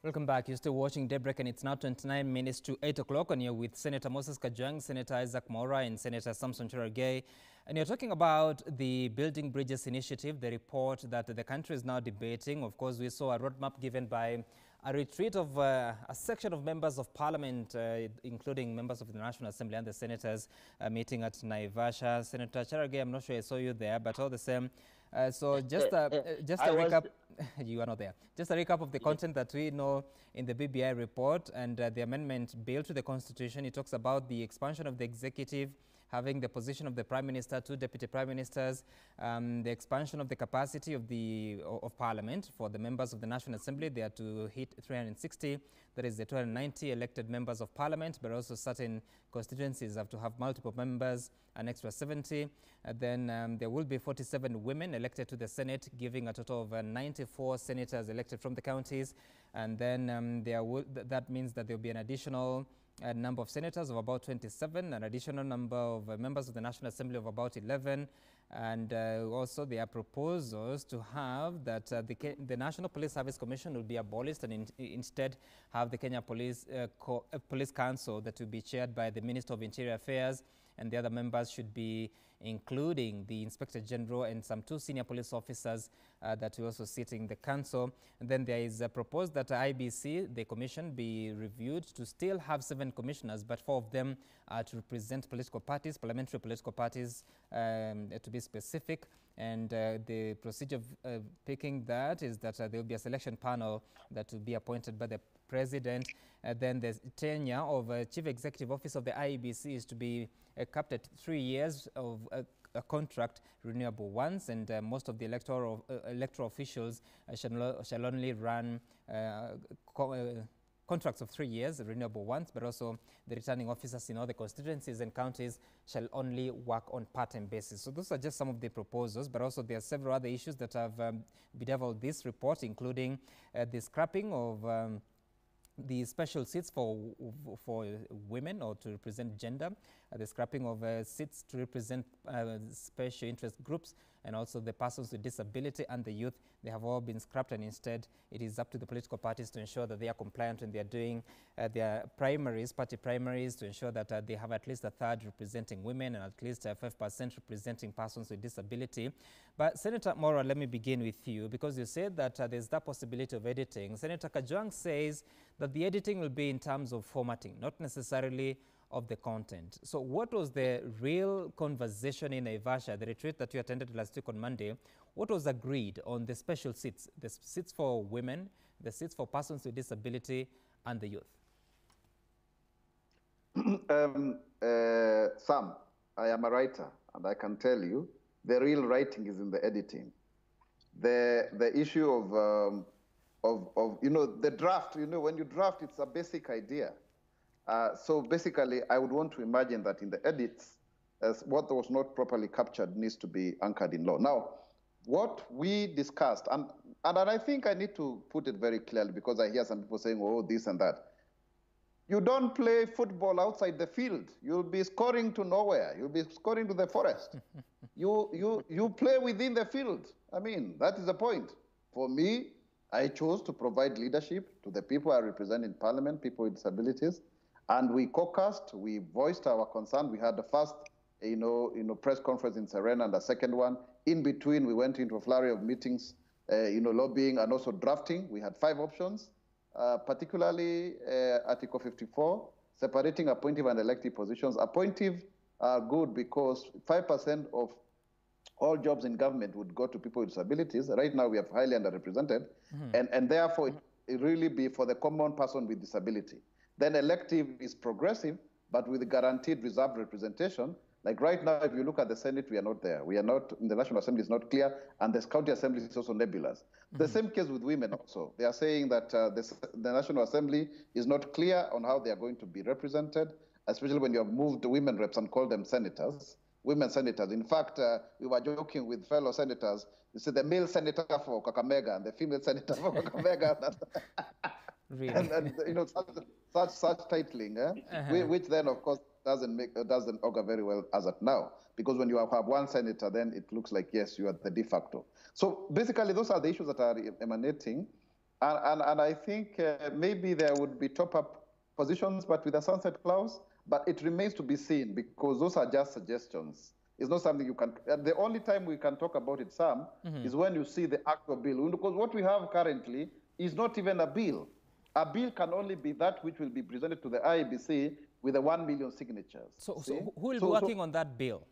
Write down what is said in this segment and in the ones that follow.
Welcome back. You're still watching Daybreak, and it's now 29 minutes to 8 o'clock, and you're with Senator Moses Kajwang, Senator Isaac Mora, and Senator Samson Cherargei. And you're talking about the Building Bridges Initiative, the report that the country is now debating. Of course, we saw a roadmap given by a retreat of a section of members of parliament, including members of the National Assembly and the senators meeting at Naivasha. Senator Cherargei, I'm not sure I saw you there, but all the same, just a recap. You are not there. Just a recap of the content that we know in the BBI report and the amendment bill to the Constitution. It talks about the expansion of the executive, having the position of the Prime Minister, 2 deputy Prime Ministers, the expansion of the capacity of Parliament for the members of the National Assembly. They are to hit 360, that is the 290 elected members of Parliament, but also certain constituencies have to have multiple members, an extra 70. Then there will be 47 women elected to the Senate, giving a total of 94 senators elected from the counties. And then that means that there will be an additional number of senators of about 27, an additional number of members of the National Assembly of about 11, and also there are proposals to have that the National Police Service Commission will be abolished and instead have the Kenya Police Council that will be chaired by the Minister of Interior Affairs, and the other members should be including the Inspector General and some 2 senior police officers that will also sit in the council. And then there is proposed that IBC, the commission, be reviewed to still have 7 commissioners, but 4 of them to represent political parties, parliamentary political parties, to be specific. And the procedure of picking that is that there will be a selection panel that will be appointed by the President. Then the tenure of Chief Executive Officer of the IEBC is to be capped at 3 years of a contract renewable once, and most of the electoral officials shall only run contracts of 3 years, renewable once, but also the returning officers in all the constituencies and counties shall only work on part-time basis. So those are just some of the proposals, but also there are several other issues that have bedeviled this report, including the scrapping of the special seats for women or to represent gender, the scrapping of seats to represent special interest groups, and also the persons with disability and the youth. They have all been scrapped, and instead it is up to the political parties to ensure that they are compliant when they are doing their primaries, party primaries, to ensure that they have at least 1/3 representing women and at least 5% representing persons with disability. But Senator Mora, let me begin with you, because you said that there's that possibility of editing. Senator Kajwang says that the editing will be in terms of formatting, not necessarily of the content. So what was the real conversation in Naivasha, the retreat that you attended last week on Monday? What was agreed on the special seats, the seats for women, the seats for persons with disability, and the youth? Sam, I am a writer, and I can tell you the real writing is in the editing. The issue of the draft, when you draft, it's a basic idea. So basically, I would want to imagine that in the edits, what was not properly captured needs to be anchored in law. Now, what we discussed, and I think I need to put it very clearly, because I hear some people saying, oh, this and that. You don't play football outside the field. You'll be scoring to nowhere. You'll be scoring to the forest. You play within the field. I mean, that is the point. For me, I chose to provide leadership to the people I represent in Parliament, people with disabilities. And we caucused, we voiced our concern. We had the first, press conference in Serena and the second one. In between, we went into a flurry of meetings, lobbying and also drafting. We had 5 options, particularly Article 54, separating appointive and elective positions. Appointive are good because 5% of all jobs in government would go to people with disabilities. Right now, we are highly underrepresented, and therefore, it really be for the common person with disability. Then elective is progressive, but with guaranteed reserved representation. Like right now, if you look at the Senate, we are not there. We are not, in the National Assembly is not clear, and the county assembly is also nebulous. The same case with women also. They are saying that the National Assembly is not clear on how they are going to be represented, especially when you have moved women reps and called them senators, women senators. In fact, we were joking with fellow senators. You see the male senator for Kakamega and the female senator for Kakamega. Really? and such titling, which then of course doesn't augur very well as at now, because when you have 1 senator, then it looks like yes, you are the de facto. So basically, those are the issues that are emanating, And I think maybe there would be top-up positions, but with a sunset clause. But it remains to be seen because those are just suggestions. It's not something you can. The only time we can talk about it, Sam, is when you see the actual bill. Because what we have currently is not even a bill. A bill can only be that which will be presented to the IEBC with the 1 million signatures. So who will be working on that bill?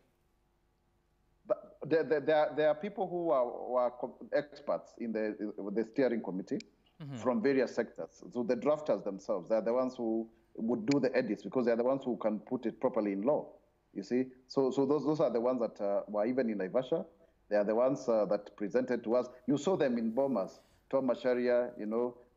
There are people who are experts in the steering committee from various sectors. So the drafters themselves, they're the ones who would do the edits because they're the ones who can put it properly in law. You see, so those are the ones that were even in Naivasha. They are the ones that presented to us. You saw them in Bomas, Tom Masharia,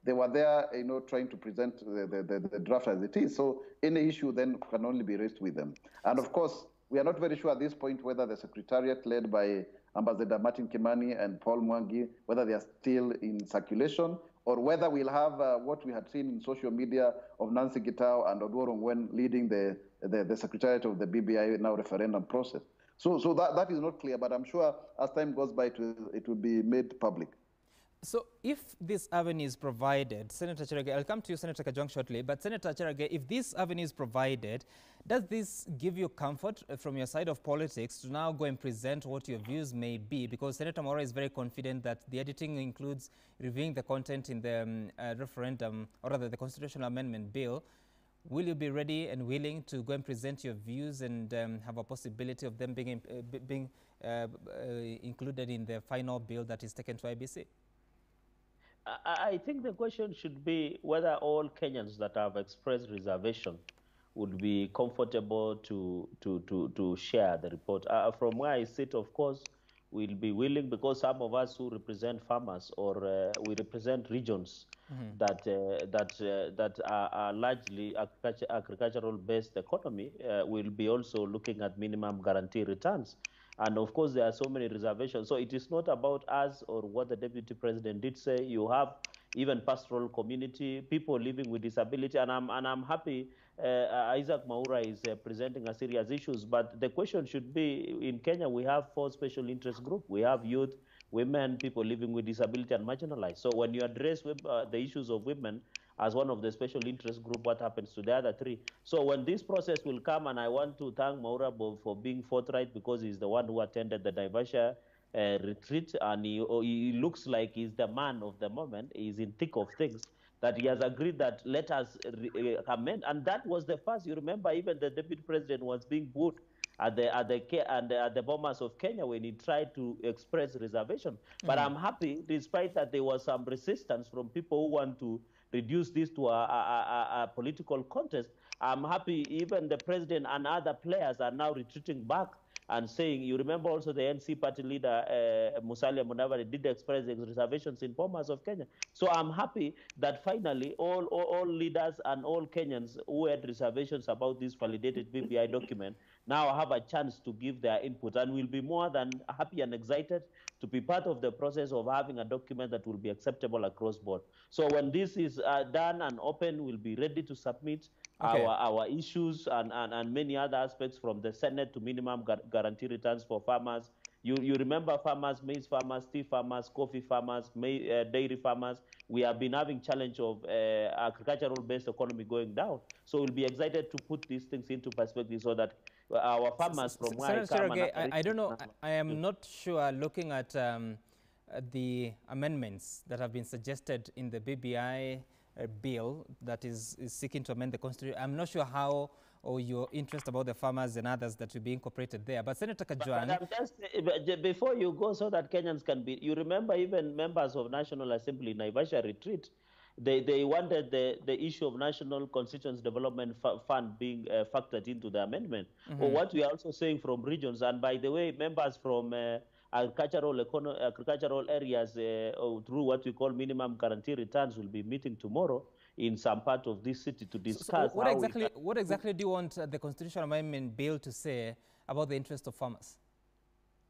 they were there, trying to present the draft as it is. So any issue then can only be raised with them. And of course, we are not very sure at this point whether the secretariat led by Ambassador Martin Kimani and Paul Mwangi, whether they are still in circulation, or whether we'll have what we had seen in social media of Nancy Gitao and Odworo when leading the secretariat of the BBI now referendum process. So that is not clear, but I'm sure as time goes by, it will be made public. So if this avenue is provided, Senator Cherargei, I'll come to you, Senator Kajwang, shortly, but Senator Cherargei, if this avenue is provided, does this give you comfort from your side of politics to now go and present what your views may be? Because Senator Mwaura is very confident that the editing includes reviewing the content in the referendum, or rather the constitutional amendment bill. Will you be ready and willing to go and present your views and have a possibility of them being included in the final bill that is taken to IBC? I think the question should be whether all Kenyans that have expressed reservation would be comfortable to share the report. From where I sit, of course, we'll be willing, because some of us who represent farmers or we represent regions that are largely agricultural-based economy, will be also looking at minimum guarantee returns. And of course, there are so many reservations. So it is not about us or what the Deputy President did say. You have even pastoral community, people living with disability, and I'm happy Isaac Mwaura is presenting a serious issues. But the question should be, in Kenya, we have 4 special interest groups. We have youth, women, people living with disability, and marginalized. So when you address the issues of women as one of the special interest group, what happens to the other 3? So when this process will come, and I want to thank Mwaura for being forthright, because he's the one who attended the Naivasha retreat, and he looks like he's the man of the moment. He's in thick of things, that he has agreed that let us amend. And that was the first. You remember, even the Deputy President was being booed at the bombers of Kenya when he tried to express reservation. But I'm happy, despite that there was some resistance from people who want to reduce this to a political contest. I'm happy even the president and other players are now retreating back and saying, you remember also the NC party leader, Musalia Mudavadi, did express his reservations in Bomas of Kenya. So I'm happy that finally all leaders and all Kenyans who had reservations about this validated BBI document now have a chance to give their input, and will be more than happy and excited to be part of the process of having a document that will be acceptable across board. So when this is done and open, we'll be ready to submit our issues and many other aspects, from the Senate to minimum guarantee returns for farmers. You remember farmers, maize farmers, tea farmers, coffee farmers, dairy farmers. We have been having challenge of agricultural-based economy going down. So we'll be excited to put these things into perspective so that our farmers from where I don't know. I am not sure, looking at the amendments that have been suggested in the BBI bill that is seeking to amend the Constitution. I'm not sure how, or your interest about the farmers and others that will be incorporated there. But Senator Kajwang... But before you go, so that Kenyans can be... You remember even members of National Assembly Naivasha retreat, they wanted the issue of National Constituency Development Fund being factored into the amendment. Or what we are also saying from regions, and by the way, members from agricultural areas through what we call minimum guarantee returns will be meeting tomorrow in some part of this city to discuss. So what exactly do you want the Constitutional Amendment Bill to say about the interest of farmers?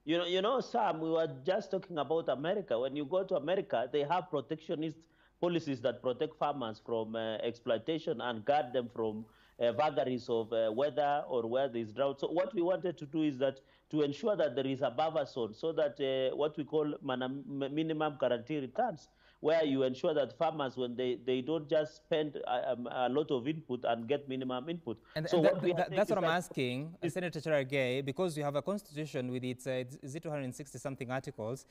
You know, Sam, we were just talking about America. When you go to America, they have protectionist policies that protect farmers from exploitation and guard them from vagaries of weather or where there is drought. So what we wanted to do is that to ensure that there is a buffer zone, so that what we call minimum guarantee returns where you ensure that farmers, when they don't just spend a lot of input and get minimum input. And, So what we are that's what I'm that asking, Senator Cherargei, because you have a constitution with its 260-something articles.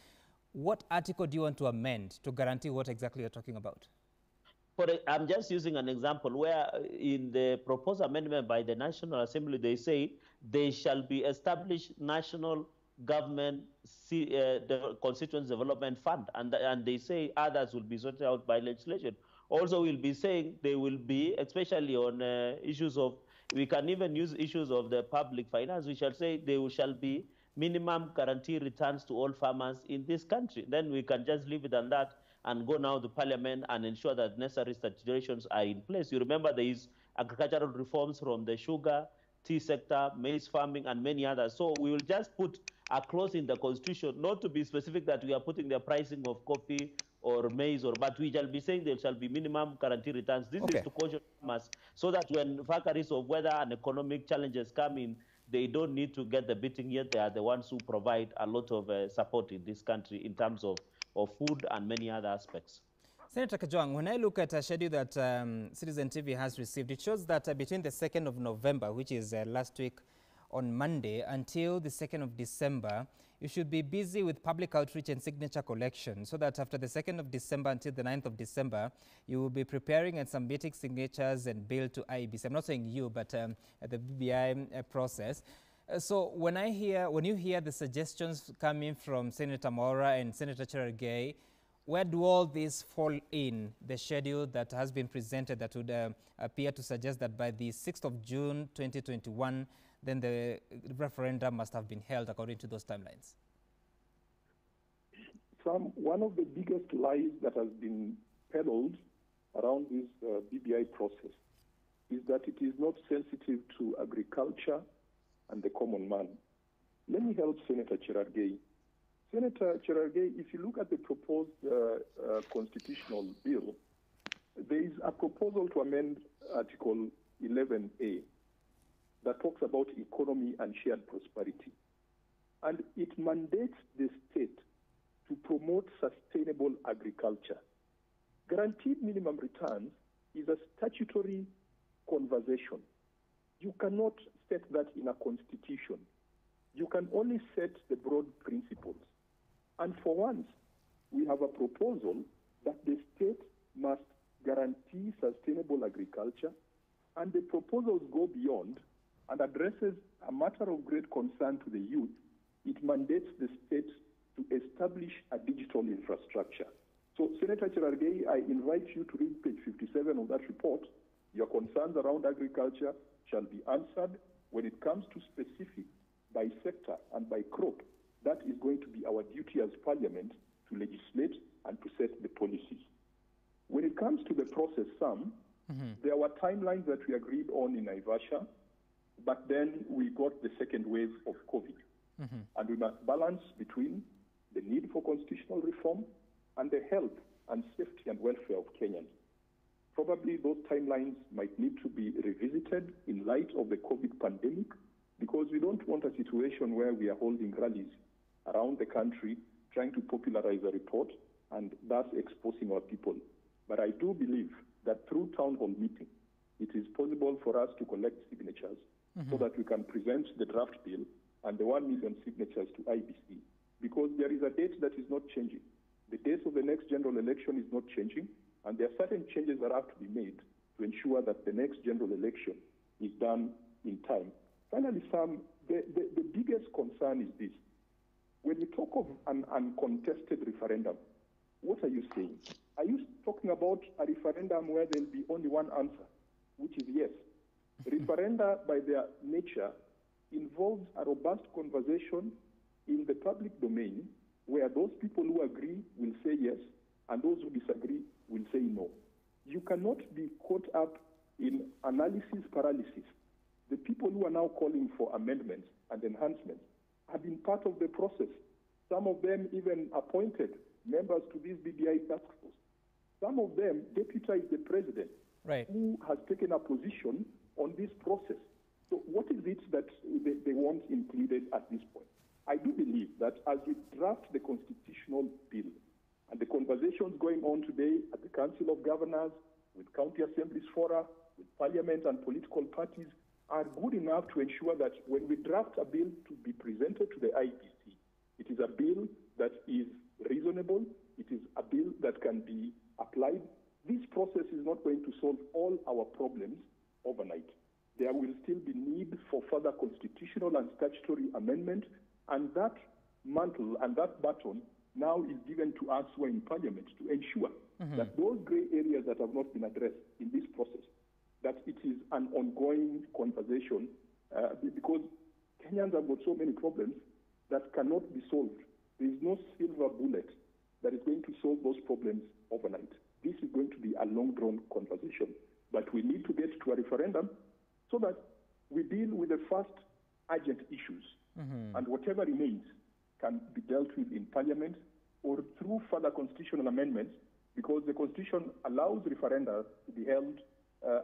What article do you want to amend to guarantee what exactly you're talking about? I'm just using an example where in the proposed amendment by the National Assembly, they say they shall be established national government the constituency development fund, and they say others will be sorted out by legislation. Also, we'll be saying they will be, especially on issues of, we can even use issues of the public finance. We shall say there shall be minimum guarantee returns to all farmers in this country. Then we can just leave it on that and go now to Parliament and ensure that necessary stipulations are in place. You remember there is agricultural reforms from the sugar, tea sector, maize farming, and many others. So we will just put a clause in the Constitution, not to be specific that we are putting the pricing of coffee or maize, but we shall be saying there shall be minimum guarantee returns. This is to caution farmers so that when vagaries of weather and economic challenges come in, they don't need to get the beating, yet they are the ones who provide a lot of support in this country in terms of food and many other aspects. Senator Kajwang, when I look at a schedule that Citizen TV has received, it shows that between the 2nd of November, which is last week on Monday, until the 2nd of December, you should be busy with public outreach and signature collection, so that after the 2nd of December until the 9th of December, you will be preparing and submitting signatures and bill to IEBC. I'm not saying you, but the BBI process. So when you hear the suggestions coming from Senator Maura and Senator Cherargei, where do all these fall in the schedule that has been presented that would appear to suggest that by the 6th of June 2021, then the referendum must have been held according to those timelines? One of the biggest lies that has been peddled around this BBI process is that it is not sensitive to agriculture and the common man. Let me help Senator Cherargei. Senator Cherargei, if you look at the proposed constitutional bill, there is a proposal to amend Article 11A that talks about economy and shared prosperity. And it mandates the state to promote sustainable agriculture. Guaranteed minimum returns is a statutory conversation. You cannot set that in a constitution. You can only set the broad principles. And for once, we have a proposal that the state must guarantee sustainable agriculture, and the proposals go beyond and addresses a matter of great concern to the youth. It mandates the state to establish a digital infrastructure. So, Senator Cherargei, I invite you to read page 57 of that report. Your concerns around agriculture shall be answered. When it comes to specific by sector and by crop, that is going to be our duty as Parliament to legislate and to set the policies. When it comes to the process, there were timelines that we agreed on in Naivasha, but then we got the second wave of COVID. And we must balance between the need for constitutional reform and the health and safety and welfare of Kenyans. Probably those timelines might need to be revisited in light of the COVID pandemic, because we don't want a situation where we are holding rallies around the country trying to popularize a report and thus exposing our people. But I do believe that through town hall meeting, it is possible for us to collect signatures so that we can present the draft bill and the 1 million signatures to IBC, because there is a date that is not changing. The date of the next general election is not changing, and there are certain changes that have to be made to ensure that the next general election is done in time. Finally, Sam, the biggest concern is this. When you talk of an uncontested referendum, what are you saying? Are you talking about a referendum where there will be only one answer, which is yes? Referenda, by their nature, involves a robust conversation in the public domain where those people who agree will say yes and those who disagree will say no. You cannot be caught up in analysis paralysis. The people who are now calling for amendments and enhancements have been part of the process. Some of them even appointed members to this BBI task force. Some of them deputized the president, who has taken a position on this process. So what is it that they want included at this point? I do believe that as we draft the constitutional bill, And the conversations going on today at the Council of Governors, with county assemblies fora, with parliament and political parties are good enough to ensure that when we draft a bill to be presented to the IBC, it is a bill that is reasonable, it is a bill that can be applied. This process is not going to solve all our problems overnight. There will still be need for further constitutional and statutory amendment, and that mantle and that baton now is given to us who are in Parliament to ensure that those grey areas that have not been addressed in this process, that it is an ongoing conversation because Kenyans have got so many problems that cannot be solved. There is no silver bullet that is going to solve those problems overnight. This is going to be a long-drawn conversation, but we need to get to a referendum so that we deal with the first urgent issues, and whatever remains can be dealt with in Parliament or through further constitutional amendments, because the Constitution allows referenda to be held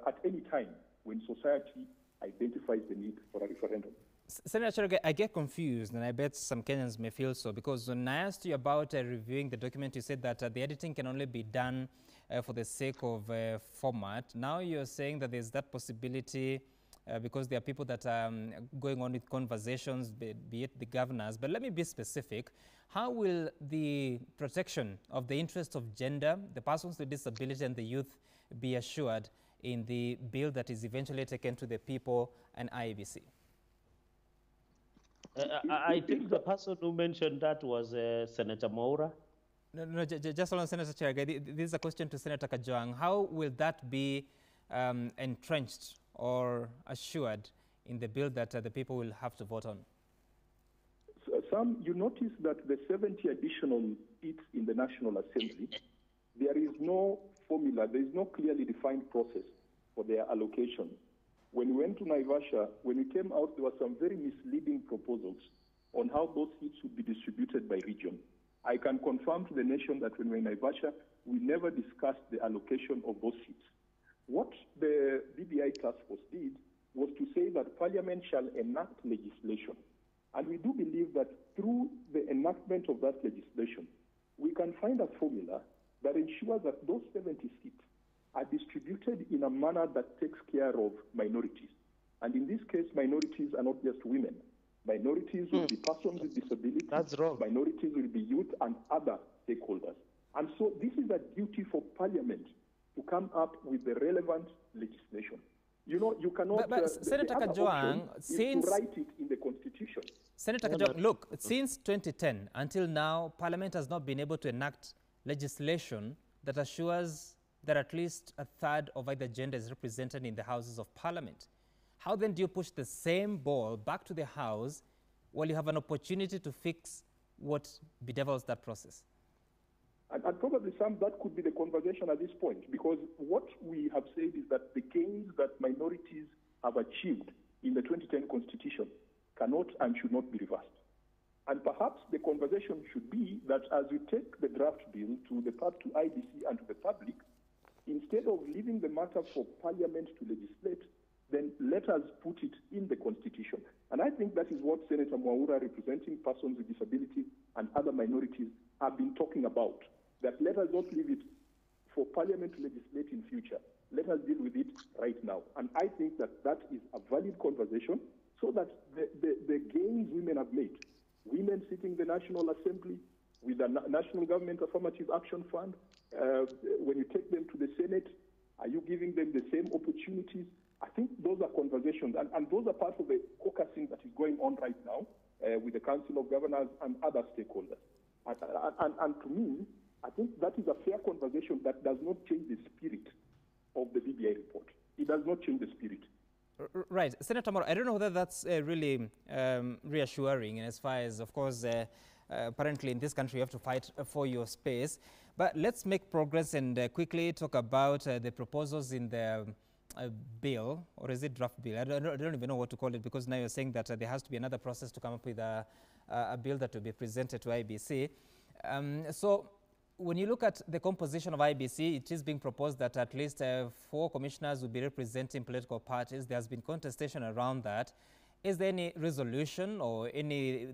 at any time when society identifies the need for a referendum. Senator Cherargei, I get confused, and I bet some Kenyans may feel so, because when I asked you about reviewing the document, you said that the editing can only be done for the sake of format. Now you're saying that there's that possibility because there are people that are going on with conversations, be it the governors. But let me be specific. How will the protection of the interests of gender, the persons with disability, and the youth be assured in the bill that is eventually taken to the people and IEBC? I think the person who mentioned that was Senator Mwaura. No, just hold on, Senator Cherargei. This is a question to Senator Kajwang. How will that be entrenched or assured in the bill that the people will have to vote on? Sam, you notice that the 70 additional seats in the National Assembly, there is no formula, there is no clearly defined process for their allocation. When we went to Naivasha, when we came out, there were some very misleading proposals on how those seats would be distributed by region. I can confirm to the nation that when we were in Naivasha, we never discussed the allocation of those seats. What the BBI task force did was to say that Parliament shall enact legislation. And we do believe that through the enactment of that legislation, we can find a formula that ensures that those 70 seats are distributed in a manner that takes care of minorities. And in this case, minorities are not just women. Minorities will be persons with disabilities. That's wrong. Minorities will be youth and other stakeholders. And so this is a duty for Parliament to come up with the relevant legislation. You know, you cannot... But Senator Kajwang, since... to write it in the Constitution. Senator Kajwang, look, since 2010 until now, Parliament has not been able to enact legislation that assures that at least a third of either gender is represented in the Houses of Parliament. How then do you push the same ball back to the House while you have an opportunity to fix what bedevils that process? And probably, Sam, that could be the conversation at this point, because what we have said is that the gains that minorities have achieved in the 2010 Constitution cannot and should not be reversed. And perhaps the conversation should be that as we take the draft bill to IBC and to the public, instead of leaving the matter for Parliament to legislate, then let us put it in the Constitution. And I think that is what Senator Mwaura, representing persons with disabilities and other minorities, have been talking about. That let us not leave it for Parliament to legislate in future. Let us deal with it right now. And I think that that is a valid conversation so that the gains women have made, women sitting in the National Assembly with the National Government Affirmative Action Fund, when you take them to the Senate, are you giving them the same opportunities? I think those are conversations, and those are part of the caucusing that is going on right now with the Council of Governors and other stakeholders. And to me, I think that is a fair conversation that does not change the spirit of the BBI report. It does not change the spirit. Right. Senator Mwaura, I don't know whether that's really reassuring as far as, of course, apparently in this country you have to fight for your space. But let's make progress and quickly talk about the proposals in the bill, or is it draft bill? I don't even know what to call it, because now you're saying that there has to be another process to come up with a bill that will be presented to IBC. So when you look at the composition of IBC, it is being proposed that at least 4 commissioners will be representing political parties. There has been contestation around that. Is there any resolution or any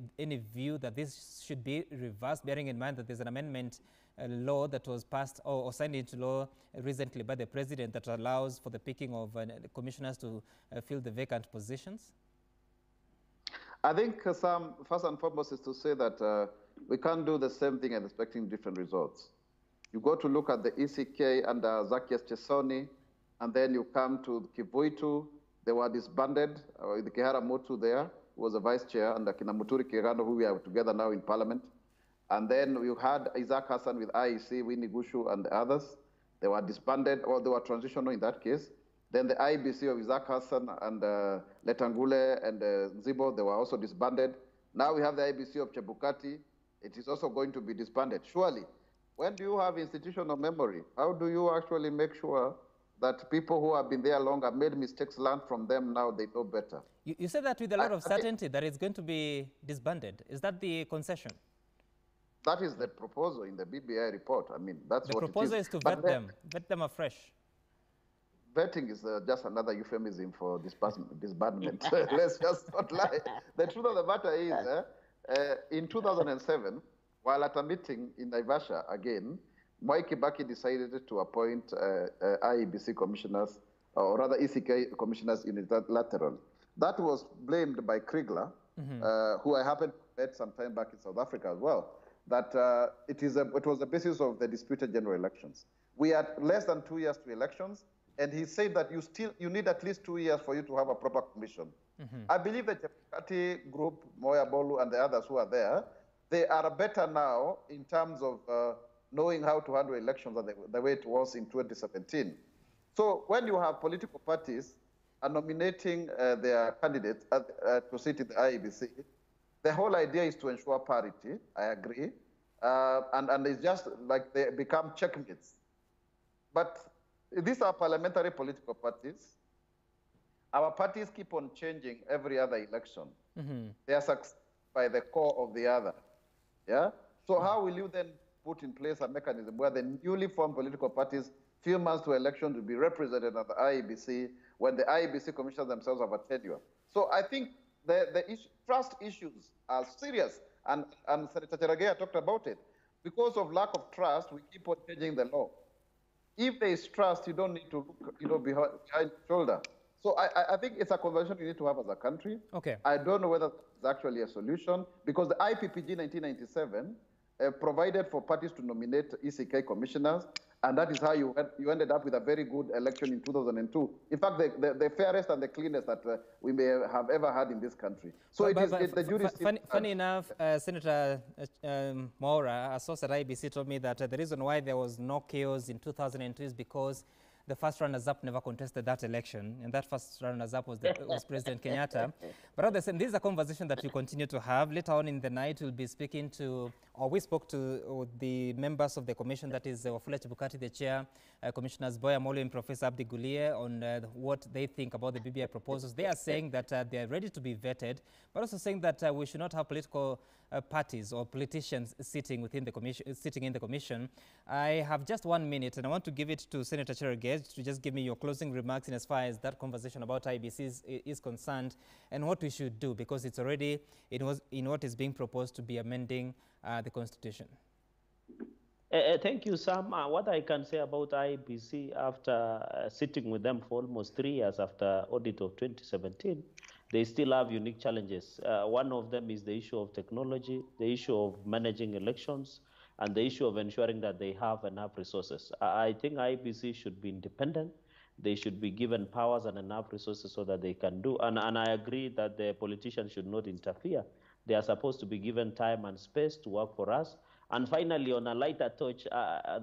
view that this should be reversed, bearing in mind that there's an amendment law that was passed or signed into law recently by the president that allows for the picking of commissioners to fill the vacant positions? I think, Sam, first and foremost is to say that we can't do the same thing and expecting different results. You go to look at the ECK under Zacchaeus Chesoni, and then you come to Kivuitu. They were disbanded. The Kihara Motu there was a vice chair, and Kinamuturi Kirano, who we are together now in parliament. And then you had Isaac Hassan with IEC, Winnie Gushu, and the others. They were disbanded, or they were transitional in that case. Then the IBC of Isaac Hassan and Letangule and Zibo, they were also disbanded. Now we have the IBC of Chebukati. It is also going to be disbanded. Surely, when do you have institutional memory? How do you actually make sure that people who have been there longer made mistakes, learn from them, now they know better? You said that with a lot of certainty that it's going to be disbanded. Is that the concession? That is the proposal in the BBI report. I mean, that's what it is. The proposal is to vet them afresh. Vetting is just another euphemism for disbandment. Let's just not lie. The truth of the matter is, in 2007, while at a meeting in Naivasha again, Mwai Kibaki decided to appoint IEBC commissioners, or rather ECK commissioners unilaterally. That was blamed by Kriegler, who I happened to meet some time back in South Africa as well, that it was the basis of the disputed general elections. We had less than 2 years to elections, and he said that you need at least 2 years for you to have a proper commission. I believe the Chebukati group, Moya Bolu and the others who are there, they are better now in terms of knowing how to handle elections than the way it was in 2017. So when you have political parties nominating their candidates to sit in the IEBC, the whole idea is to ensure parity, I agree, and it's just like they become checkmates. But these are parliamentary political parties. Our parties keep on changing every other election. They are succeeded by the core of the other. Yeah? So how will you then put in place a mechanism where the newly formed political parties, few months to election, will be represented at the IEBC when the IEBC commissioners themselves have a tenure? So I think the trust issues are serious, and Senator Cheragea talked about it. Because of lack of trust, we keep on changing the law. If there is trust, you don't need to look behind the shoulder. So I think it's a conversation we need to have as a country. Okay. I don't know whether it's actually a solution, because the IPPG 1997 provided for parties to nominate ECK commissioners, and that is how you ended up with a very good election in 2002. In fact, the fairest and the cleanest that we may have ever had in this country. So the jury. Funny enough, Senator Maura, a source at IBC, told me that the reason why there was no chaos in 2002 is because the first runners-up never contested that election, and that first runners-up was President Kenyatta. But at the same, this is a conversation that we continue to have. Later on in the night, we'll be speaking to, or we spoke to the members of the commission, that is Wafula Chebukati, the chair, Commissioners Boya Molo and Professor Abdi Gulie, on what they think about the BBI proposals. They are saying that they are ready to be vetted, but also saying that we should not have political parties or politicians sitting within the commission, sitting in the commission. I have just 1 minute, and I want to give it to Senator Cheragea to just give me your closing remarks in as far as that conversation about IBC is concerned, and what we should do, because it's already in what is being proposed to be amending the Constitution. Thank you, Sam. What I can say about IBC after sitting with them for almost 3 years after audit of 2017, they still have unique challenges. One of them is the issue of technology, the issue of managing elections, and the issue of ensuring that they have enough resources. I think IBC should be independent. They should be given powers and enough resources so that they can do. And I agree that the politicians should not interfere. They are supposed to be given time and space to work for us. And finally, on a lighter touch, I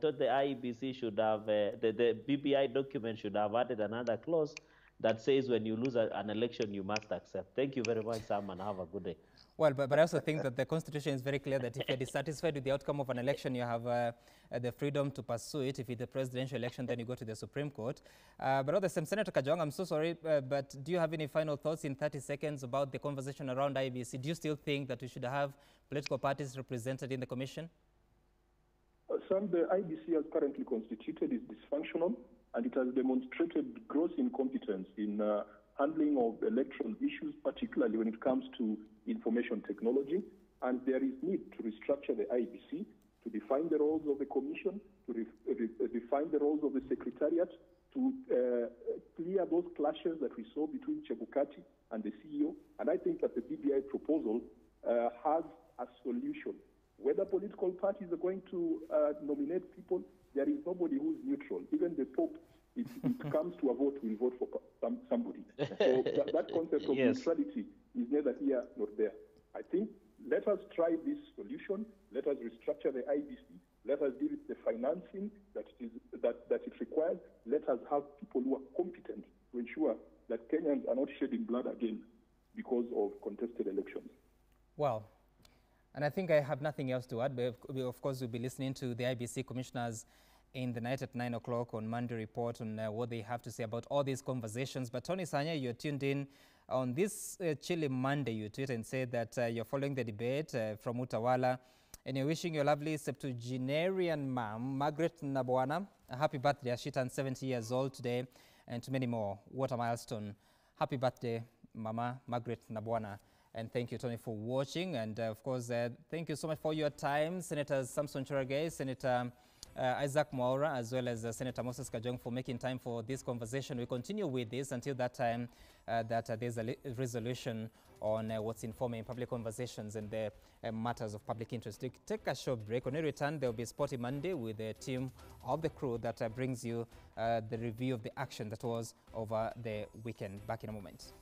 thought the IEBC should have, the BBI document should have added another clause that says when you lose an election, you must accept. Thank you very much, Sam, and have a good day. Well, but I also think that the Constitution is very clear that if you're dissatisfied with the outcome of an election, you have the freedom to pursue it. If it's a presidential election, then you go to the Supreme Court. But at the same, Senator Kajwang, I'm so sorry, but do you have any final thoughts in 30 seconds about the conversation around IBC? Do you still think that we should have political parties represented in the commission? Sam, the IBC as currently constituted is dysfunctional, and it has demonstrated gross incompetence in handling of electoral issues, particularly when it comes to information technology. And there is need to restructure the IBC, to define the roles of the commission, to define the roles of the secretariat, to clear those clashes that we saw between Chebukati and the CEO. And I think that the BBI proposal has a solution. Whether political parties are going to nominate people, there is nobody who's neutral. Even the Pope, if it comes to a vote, will vote for somebody. So that concept of neutrality is neither here nor there. I think let us try this solution. Let us restructure the IBC. Let us deal with the financing that it requires. Let us have people who are competent to ensure that Kenyans are not shedding blood again because of contested elections. Well, and I think I have nothing else to add. But of course, we'll be listening to the IBC commissioners in the night at 9 o'clock on Monday report on what they have to say about all these conversations. But Tony Sanya, you're tuned in on this chilly Monday. You tweet and say that you're following the debate from Utawala, and you're wishing your lovely septuagenarian mom, Margaret Nabwana, a happy birthday. She turned 70 years old today, and to many more. What a milestone. Happy birthday, Mama Margaret Nabwana. And thank you, Tony, for watching. And of course, thank you so much for your time, Senator Samson Cherargei, Senator Isaac Mwaura, as well as Senator Moses Kajwang, for making time for this conversation. We continue with this until that time that there's a resolution on what's informing public conversations and the matters of public interest. Take a short break. On a return, there will be Sporty Monday with the team of the crew that brings you the review of the action that was over the weekend. Back in a moment.